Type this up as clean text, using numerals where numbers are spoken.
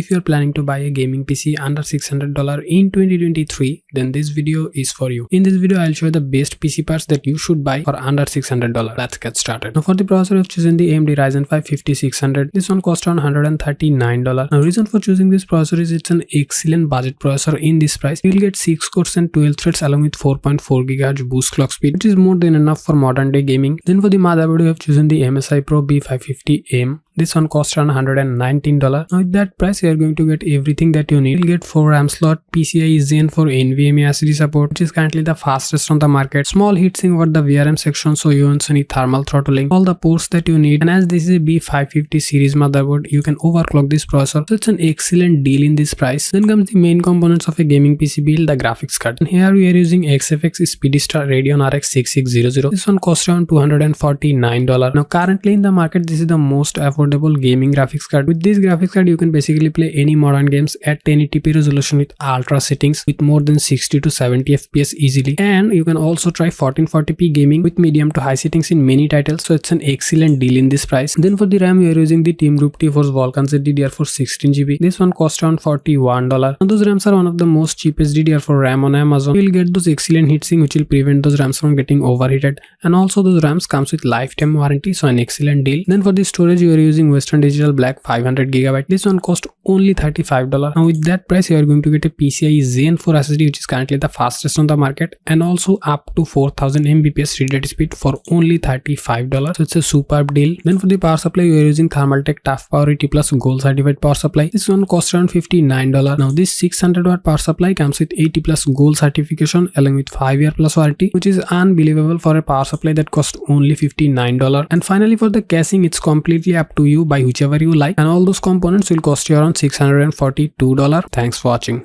if you're planning to buy a gaming PC under $600 in 2023, then this video is for you. In this video, I'll show you the best PC parts that you should buy for under $600. Let's get started. Now for the processor, I've chosen the AMD Ryzen 5 5600. This one costs around $139. Now reason for choosing this processor is it's an excellent budget processor. In this price, you'll get 6 cores and 12 threads along with 4.4 GHz boost clock speed, which is more than enough for modern day gaming. Then for the motherboard, we have chosen the MSI Pro B550M. This one costs around $119. Now with that price, you are going to get everything that you need. You'll get 4 RAM slot, PCIe Gen 4 NVMe SSD support, which is currently the fastest on the market. Small heatsink over the VRM section, so you won't see any thermal throttling. All the ports that you need. And as this is a B550 series motherboard, you can overclock this processor. So it's an excellent deal in this price. Then comes the main components of a gaming PC build, the graphics card. And here we are using XFX Speedstar Radeon RX 6600. This one costs around $249. Now currently in the market, this is the most affordable gaming graphics card. With this graphics card, you can basically play any modern games at 1080p resolution with ultra settings with more than 60 to 70 FPS easily. And you can also try 1440p gaming with medium to high settings in many titles. So it's an excellent deal in this price. Then for the RAM, we are using the Team Group T-Force Vulkan Z DDR4 16GB. This one costs around $41. Now those RAMs are one of the most cheapest DDR4 RAM on Amazon. You will get those excellent heatsink which will prevent those RAMs from getting overheated. And also those RAMs comes with lifetime warranty, so an excellent deal. Then for the storage, you are using Western Digital Black 500GB. This one cost only $35. Now with that price, you are going to get a PCIe Gen 4 SSD, which is currently the fastest on the market, and also up to 4000 Mbps read data speed for only $35. So it's a superb deal. Then for the power supply, you are using Thermaltake Tough Power 80 Plus Gold certified power supply. This one costs around $59. Now this 600 watt power supply comes with 80 plus Gold certification along with 5-year plus warranty, which is unbelievable for a power supply that costs only $59. And finally for the casing, it's completely up to you, buy whichever you like, and all those components will cost you around $642. Thanks for watching.